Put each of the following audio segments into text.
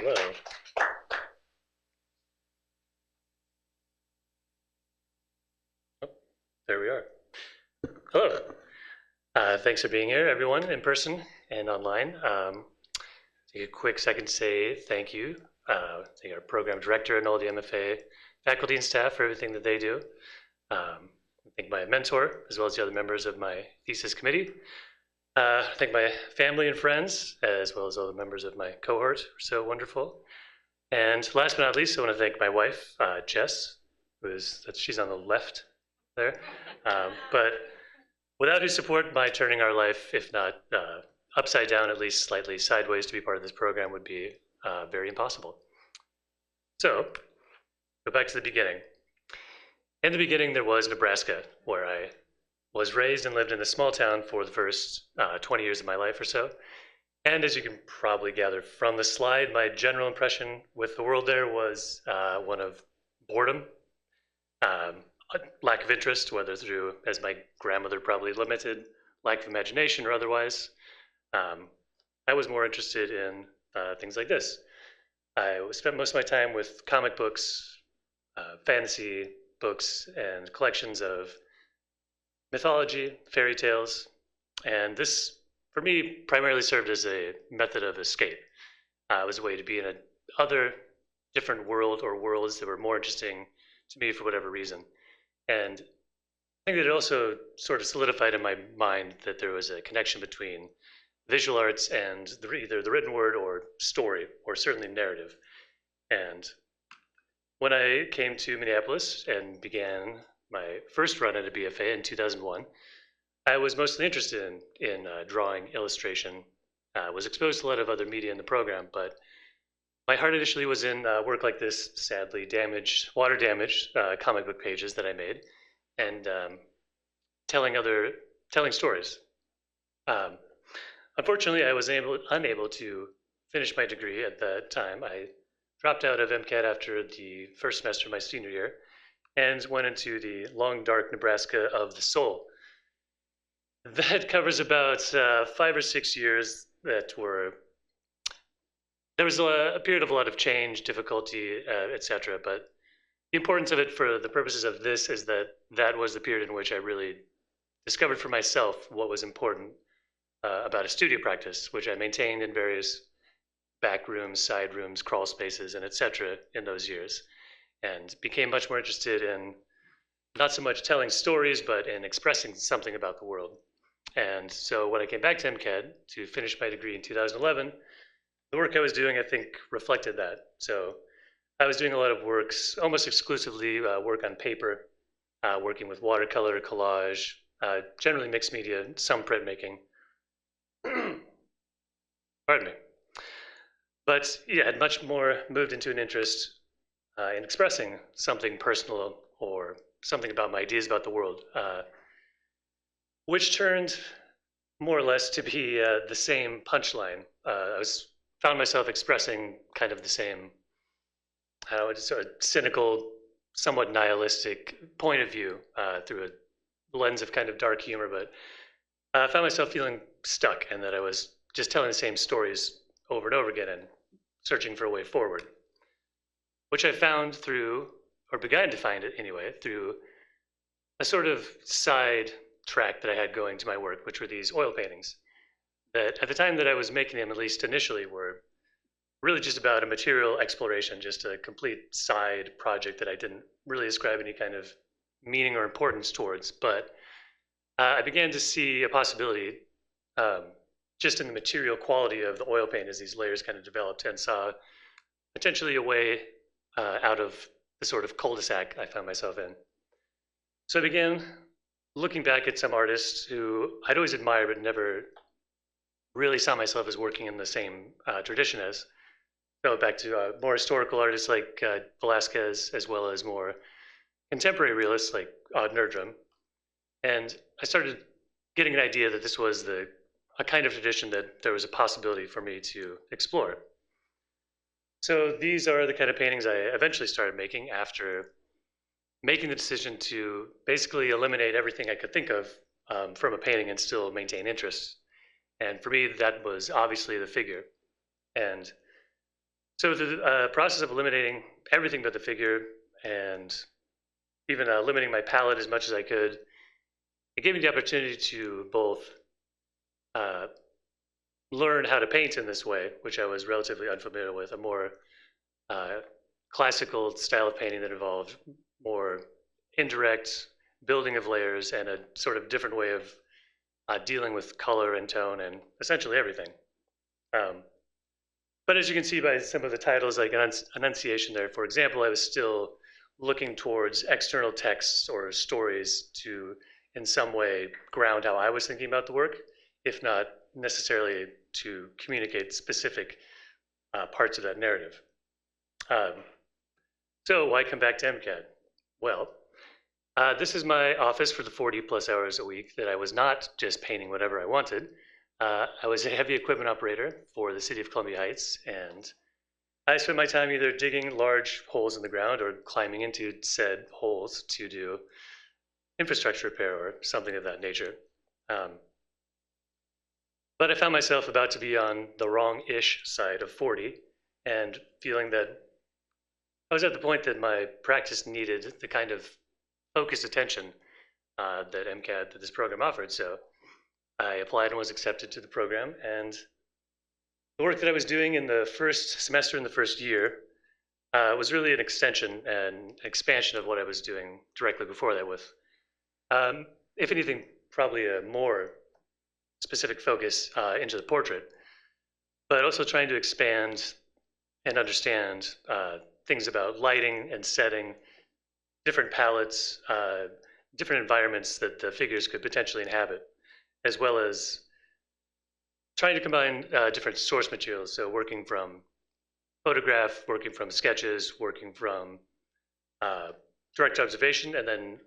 Hello. Oh, there we are. Hello. Thanks for being here, everyone, in person and online. Take a quick second to say thank you. Thank our program director and all the MFA faculty and staff for everything that they do. Thank my mentor, as well as the other members of my thesis committee. Thank my family and friends, as well as all the members of my cohort, who are so wonderful. And last but not least, I want to thank my wife, Jess, she's on the left there. But without his support, my turning our life, if not upside down, at least slightly sideways to be part of this program would be very impossible. So, go back to the beginning. In the beginning, there was Nebraska, where I was raised and lived in a small town for the first 20 years of my life or so. And as you can probably gather from the slide, my general impression with the world there was one of boredom, lack of interest, whether through, as my grandmother probably limited, lack of imagination or otherwise. I was more interested in things like this. I spent most of my time with comic books, fantasy books, and collections of mythology, fairy tales, and this, for me, primarily served as a method of escape. It was a way to be in another different world or worlds that were more interesting to me for whatever reason. And I think that it also sort of solidified in my mind that there was a connection between visual arts and either the written word or story, or certainly narrative. And when I came to Minneapolis and began my first run at a BFA in 2001, I was mostly interested in drawing, illustration. Was exposed to a lot of other media in the program, but my heart initially was in work like this, sadly damaged, water damaged comic book pages that I made, and telling stories. Unfortunately, I was unable to finish my degree at that time. I dropped out of MCAD after the first semester of my senior year and went into the long, dark Nebraska of the soul. That covers about 5 or 6 years that were, there was a period of a lot of change, difficulty, etc. But the importance of it for the purposes of this is that that was the period in which I really discovered for myself what was important about a studio practice, which I maintained in various back rooms, side rooms, crawl spaces, and etc. in those years, and became much more interested in not so much telling stories, but in expressing something about the world. And so when I came back to MCAD to finish my degree in 2011, the work I was doing, I think, reflected that. So I was doing a lot of works, almost exclusively work on paper, working with watercolor, collage, generally mixed media, some printmaking. Pardon me. But yeah, had much more moved into an interest in expressing something personal or something about my ideas about the world, which turned more or less to be the same punchline. I found myself expressing kind of the same, sort of cynical, somewhat nihilistic point of view through a lens of kind of dark humor, but I found myself feeling stuck and that I was just telling the same stories over and over again and searching for a way forward, which I found through, or began to find it anyway, through a sort of side track that I had going to my work, which were these oil paintings that at the time that I was making them, at least initially, were really just about a material exploration, just a complete side project that I didn't really ascribe any kind of meaning or importance towards. But I began to see a possibility just in the material quality of the oil paint as these layers kind of developed, and saw potentially a way out of the sort of cul-de-sac I found myself in. So I began looking back at some artists who I'd always admired but never really saw myself as working in the same tradition as. Go back to more historical artists like Velázquez, as well as more contemporary realists like Odd Nerdrum. And I started getting an idea that this was a kind of tradition that there was a possibility for me to explore. So these are the kind of paintings I eventually started making after making the decision to basically eliminate everything I could think of from a painting and still maintain interest. And for me, that was obviously the figure. And So the process of eliminating everything but the figure and even limiting my palette as much as I could, it gave me the opportunity to both uh, learn how to paint in this way, which I was relatively unfamiliar with, a more uh, classical style of painting that involved more indirect building of layers and a sort of different way of dealing with color and tone and essentially everything. Um, but as you can see by some of the titles, like enunciation there, for example, I was still looking towards external texts or stories to, in some way, ground how I was thinking about the work, if not necessarily to communicate specific parts of that narrative. Um, so why come back to MCAD? Well, this is my office for the 40 plus hours a week that I was not just painting whatever I wanted. I was a heavy equipment operator for the city of Columbia Heights, and I spent my time either digging large holes in the ground or climbing into said holes to do infrastructure repair or something of that nature. Um, but I found myself about to be on the wrong-ish side of 40 and feeling that I was at the point that my practice needed the kind of focused attention that MCAD, that this program offered. So I applied and was accepted to the program. And the work that I was doing in the first semester in the first year was really an extension and expansion of what I was doing directly before that with, if anything, probably a more specific focus into the portrait, but also trying to expand and understand things about lighting and setting, different palettes, different environments that the figures could potentially inhabit, as well as trying to combine different source materials. So working from photograph, working from sketches, working from direct observation, and then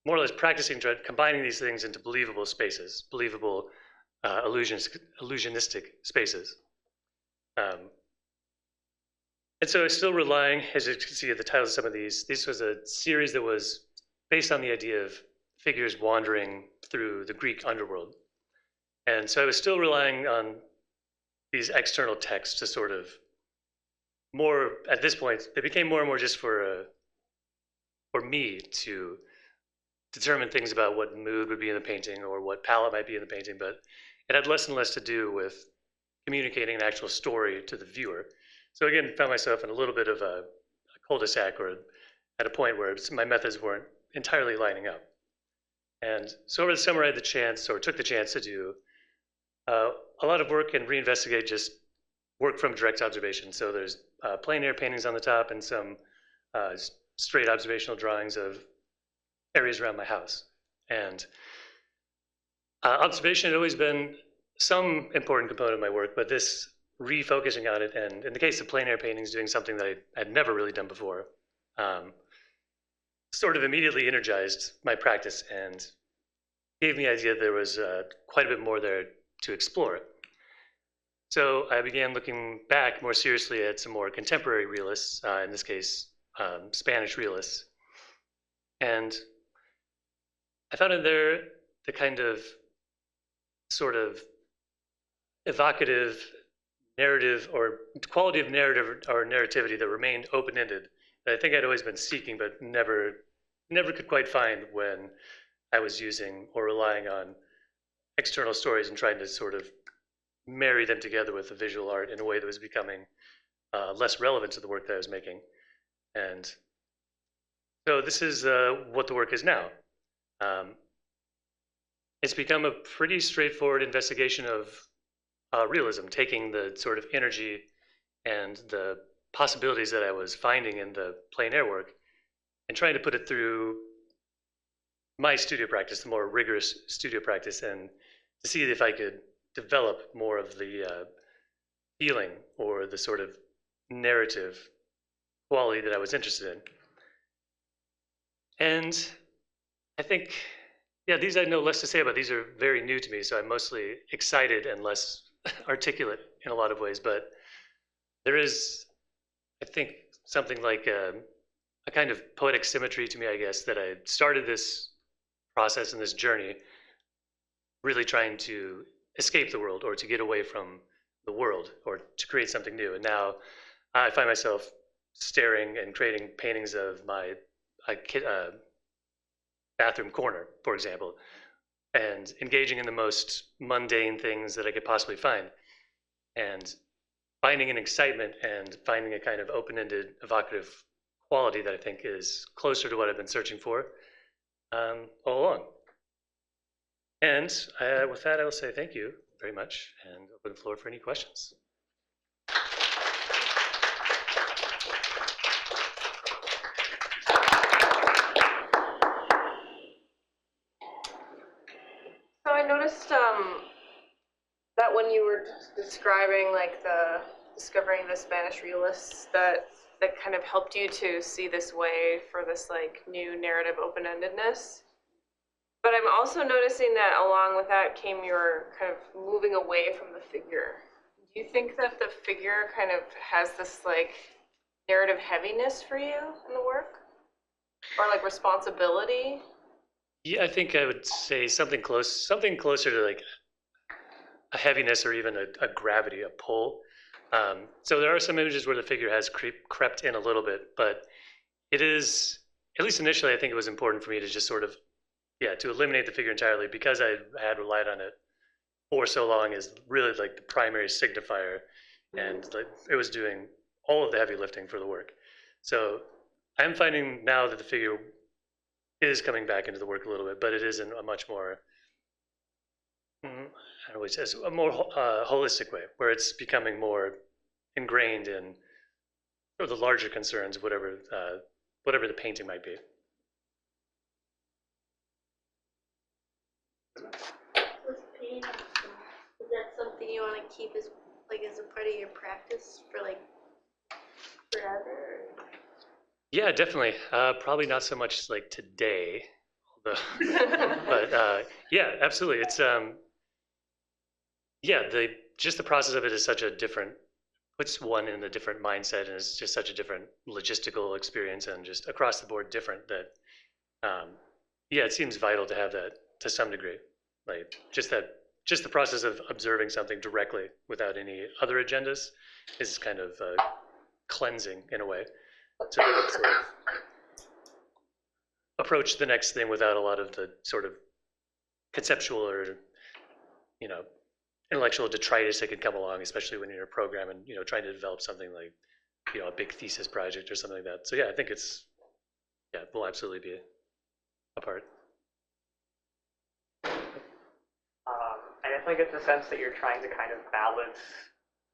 more or less practicing combining these things into believable spaces, believable illusionistic spaces. And so I was still relying, as you can see at the titles of some of these, this was a series that was based on the idea of figures wandering through the Greek underworld. And so I was still relying on these external texts to sort of more, at this point, they became more and more just for me to determine things about what mood would be in the painting or what palette might be in the painting, but it had less and less to do with communicating an actual story to the viewer. So again, found myself in a little bit of a cul-de-sac or at a point where my methods weren't entirely lining up. And so over the summer, I had the chance, or took the chance to do a lot of work and reinvestigate just work from direct observation. So there's plein air paintings on the top and some straight observational drawings of areas around my house. And observation had always been some important component of my work, but this refocusing on it, and in the case of plein air paintings, doing something that I had never really done before, sort of immediately energized my practice and gave me the idea that there was quite a bit more there to explore. So I began looking back more seriously at some more contemporary realists, in this case, Spanish realists. And I found in there the kind of sort of evocative narrative or quality of narrative or narrativity that remained open-ended that I think I'd always been seeking but never could quite find when I was using or relying on external stories and trying to sort of marry them together with the visual art in a way that was becoming less relevant to the work that I was making. And so this is what the work is now. It's become a pretty straightforward investigation of realism, taking the sort of energy and the possibilities that I was finding in the plein air work and trying to put it through my studio practice, the more rigorous studio practice, and to see if I could develop more of the feeling or the sort of narrative quality that I was interested in. And I think, yeah, these I know less to say about. These are very new to me, so I'm mostly excited and less articulate in a lot of ways, but there is, I think, something like a kind of poetic symmetry to me, I guess, that I started this process and this journey really trying to escape the world or to get away from the world or to create something new. And now I find myself staring and creating paintings of my bathroom corner, for example, and engaging in the most mundane things that I could possibly find, and finding an excitement and finding a kind of open-ended, evocative quality that I think is closer to what I've been searching for all along. And with that, I will say thank you very much and open the floor for any questions. So I noticed that when you were describing like the discovering the Spanish realists, that kind of helped you to see this way for this like new narrative open-endedness. But I'm also noticing that along with that came your kind of moving away from the figure. Do you think that the figure kind of has this like narrative heaviness for you in the work? Or like responsibility? Yeah, I think I would say something closer to like a heaviness or even a gravity, a pull. So there are some images where the figure has crept in a little bit, but it is, at least initially, I think it was important for me to just sort of, to eliminate the figure entirely because I had relied on it for so long as really like the primary signifier, and like it was doing all of the heavy lifting for the work. So I'm finding now that the figure is coming back into the work a little bit, but it is in a much more, I don't know what it says, a more holistic way, where it's becoming more ingrained in sort of the larger concerns, whatever the painting might be. With painting, is that something you want to keep as a part of your practice for like forever? Yeah, definitely. Probably not so much like today, although, but yeah, absolutely. It's just the process of it is such a different, puts one in a different mindset, and it's just such a different logistical experience, and just across the board different that, it seems vital to have that to some degree, like just the process of observing something directly without any other agendas is kind of cleansing in a way. So sort of approach the next thing without a lot of the sort of conceptual or, intellectual detritus that can come along, especially when you're a program and, trying to develop something like, a big thesis project or something like that. So yeah, I think will absolutely be a part. I definitely get the sense that you're trying to kind of balance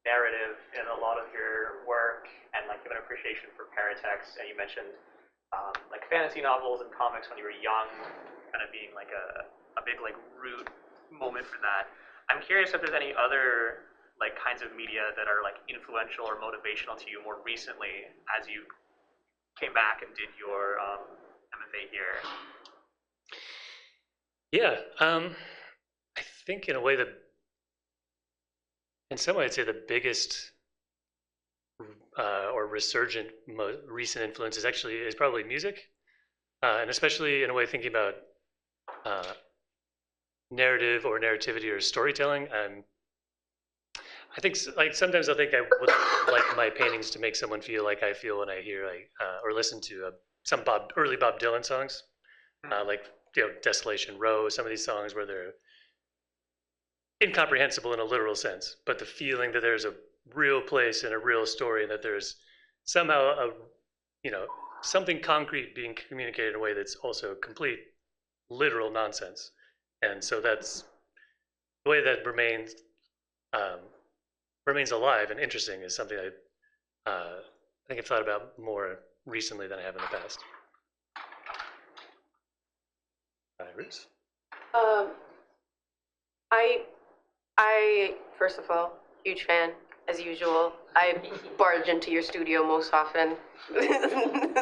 narrative in a lot of your work, and like you have an appreciation for paratext, and you mentioned like fantasy novels and comics when you were young kind of being like a big like root moment for that. I'm curious if there's any other like kinds of media that are like influential or motivational to you more recently as you came back and did your MFA here. Yeah, I think in a way in some way I'd say the biggest or resurgent recent influence is probably music, and especially in a way thinking about narrative or narrativity or storytelling. I think like sometimes I think I would like my paintings to make someone feel like I feel when I hear or listen to some early Bob Dylan songs, like Desolation Row. Some of these songs where they're incomprehensible in a literal sense, but the feeling that there's a real place and a real story, and that there's somehow something concrete being communicated in a way that's also complete literal nonsense. And so that's the way that remains alive and interesting is something I think I've thought about more recently than I have in the past. Ruth? I first of all, huge fan as usual. I barge into your studio most often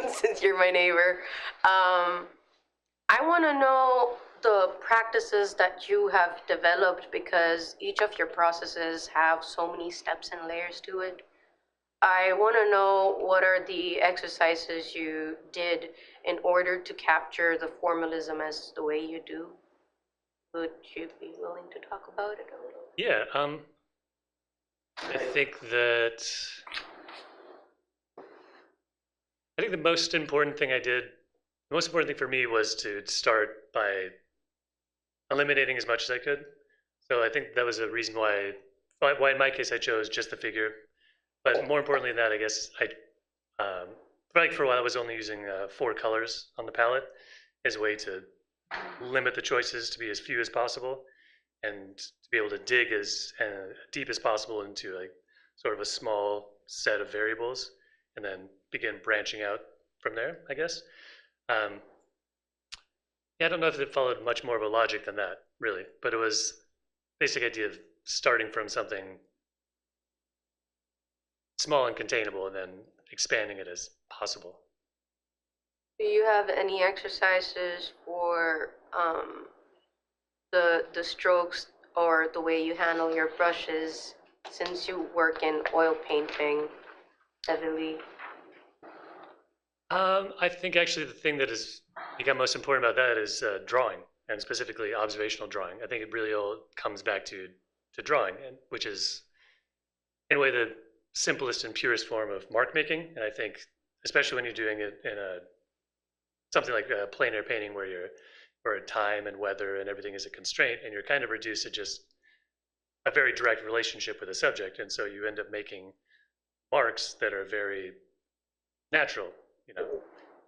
since you're my neighbor. I want to know the practices that you have developed, because each of your processes have so many steps and layers to it. I want to know what are the exercises you did in order to capture the formalism as the way you do. Would you be willing to talk about it a little? Yeah. I think the most important thing the most important thing for me was to start by eliminating as much as I could. So I think that was a reason why in my case I chose just the figure. But more importantly than that, I guess like for a while I was only using 4 colors on the palette as a way to limit the choices to be as few as possible and to be able to dig as deep as possible into like sort of a small set of variables and then begin branching out from there, I guess. Um, yeah, I don't know if it followed much more of a logic than that, really, but it was basic idea of starting from something small and containable and then expanding it as possible. Do you have any exercises for the strokes or the way you handle your brushes since you work in oil painting heavily? I think actually the thing that has become most important about that is drawing, and specifically observational drawing. I think it really all comes back to drawing, which is in a way the simplest and purest form of mark making. And I think especially when you're doing it in something like a plein air painting where time and weather and everything is a constraint, and you're kind of reduced to just a very direct relationship with the subject, and so you end up making marks that are very natural, you know.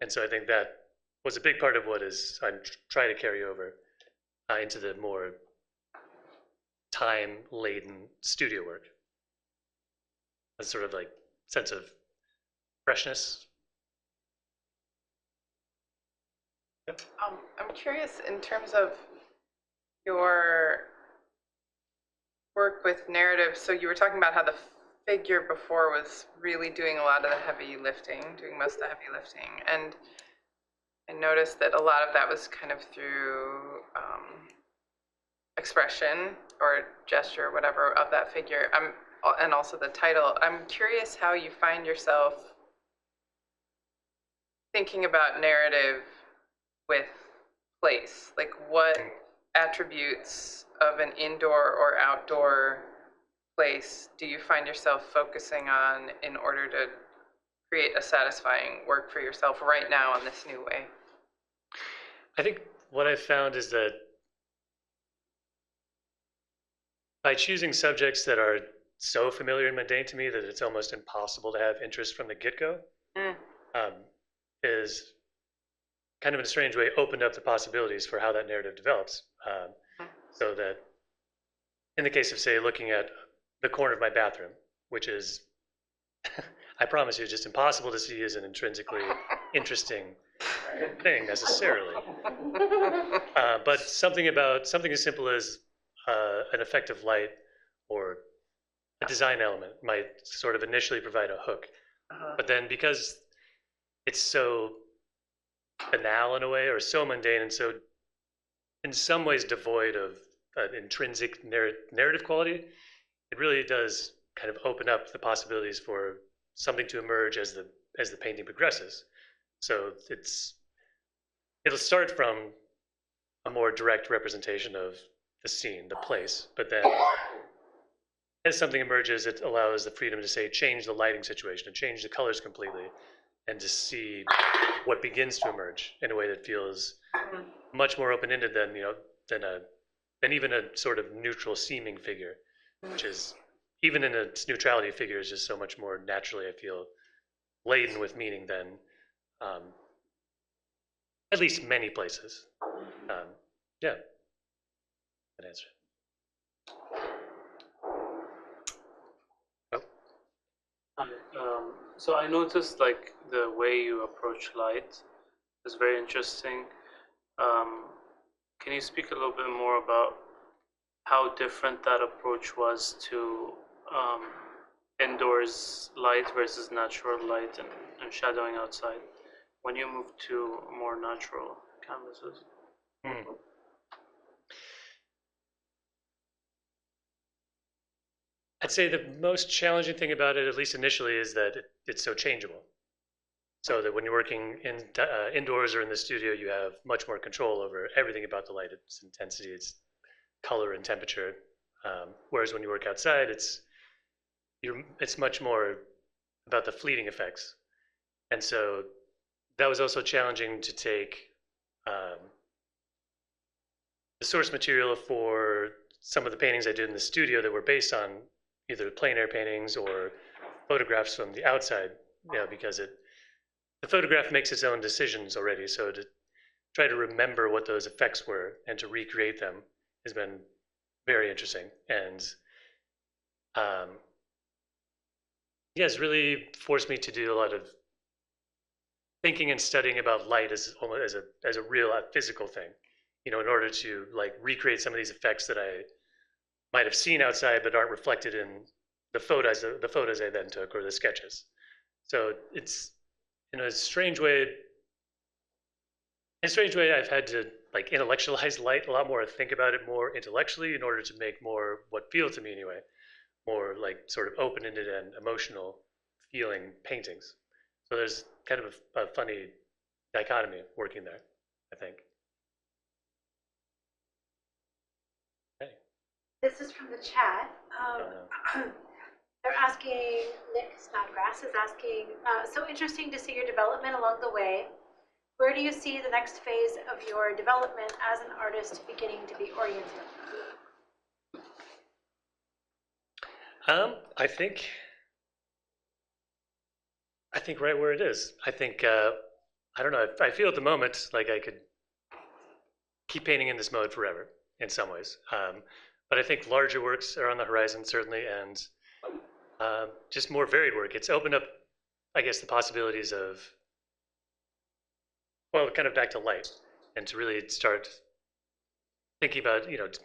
And so I think that was a big part of what I'm trying to carry over into the more time-laden studio work. A sort of like sense of freshness. I'm curious in terms of your work with narrative. So you were talking about how the figure before was really doing a lot of the heavy lifting, doing most of the heavy lifting. And I noticed that a lot of that was kind of through expression or gesture, or whatever, of that figure. And also the title. I'm curious how you find yourself thinking about narrative with place. Like what attributes of an indoor or outdoor place do you find yourself focusing on in order to create a satisfying work for yourself right now in this new way? I think what I've found is that by choosing subjects that are so familiar and mundane to me that it's almost impossible to have interest from the get-go, is kind of in a strange way opened up the possibilities for how that narrative develops. So that in the case of, say, looking at the corner of my bathroom, which is, I promise you, just impossible to see as an intrinsically interesting thing necessarily. But something as simple as an effective light or a design element might sort of initially provide a hook. But then because it's so banal in a way, or so mundane and so in some ways devoid of an intrinsic narrative quality, it really does kind of open up the possibilities for something to emerge as the painting progresses. So it'll start from a more direct representation of the scene, the place, but then as something emerges, it allows the freedom to, say, change the lighting situation and change the colors completely, and to see what begins to emerge in a way that feels much more open-ended than even a sort of neutral seeming figure, which is, even in its neutrality, figure is just so much more naturally, I feel, laden with meaning than at least many places. Yeah, that answer. So I noticed like the way you approach light is very interesting. Can you speak a little bit more about how different that approach was to indoors light versus natural light and shadowing outside when you moved to more natural canvases? I'd say the most challenging thing about it, at least initially, is that it's so changeable. So that when you're working indoors or in the studio, you have much more control over everything about the light, its intensity, its color and temperature. Whereas when you work outside, it's it's much more about the fleeting effects. And so that was also challenging to take the source material for some of the paintings I did in the studio that were based on either plein air paintings or photographs from the outside, because the photograph makes its own decisions already. So to try to remember what those effects were and to recreate them has been very interesting. And it's really forced me to do a lot of thinking and studying about light as a real physical thing, in order to like recreate some of these effects that I might have seen outside but aren't reflected in the photos I then took or the sketches. So it's in a strange way. I've had to like intellectualize light a lot more, think about it more intellectually in order to make more what feel to me anyway, more like sort of open-ended and emotional feeling paintings. So there's kind of a funny dichotomy working there, I think. Okay. This is from the chat. They're asking, Nick Snodgrass is asking, so interesting to see your development along the way. Where do you see the next phase of your development as an artist beginning to be oriented? I think right where it is. I think I don't know. I feel at the moment like I could keep painting in this mode forever in some ways. But I think larger works are on the horizon certainly, and just more varied work. It's opened up, I guess, the possibilities of, well, kind of back to light, and to really start thinking about, the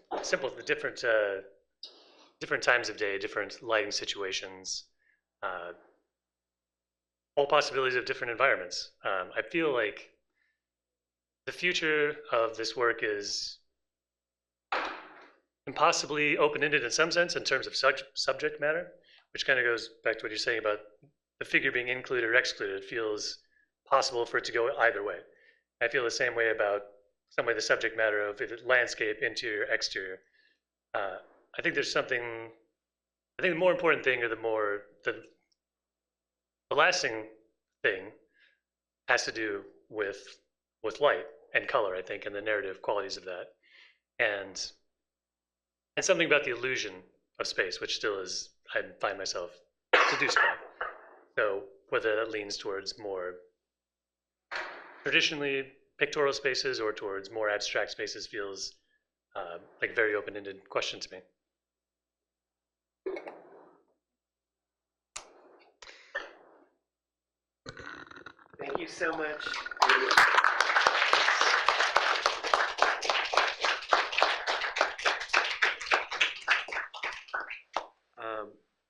different times of day, different lighting situations, all possibilities of different environments. I feel like the future of this work is impossibly open-ended in some sense in terms of subject matter, which kind of goes back to what you're saying about the figure being included or excluded. It feels possible for it to go either way. I feel the same way about the subject matter of if it's landscape, interior, exterior. I think there's something. I think the more important thing, or the lasting thing, has to do with light and color. I think, and the narrative qualities of that, and something about the illusion of space, which still is, I find myself seduced by. So whether that leans towards more traditionally pictorial spaces or towards more abstract spaces feels like a very open-ended question to me. Thank you so much.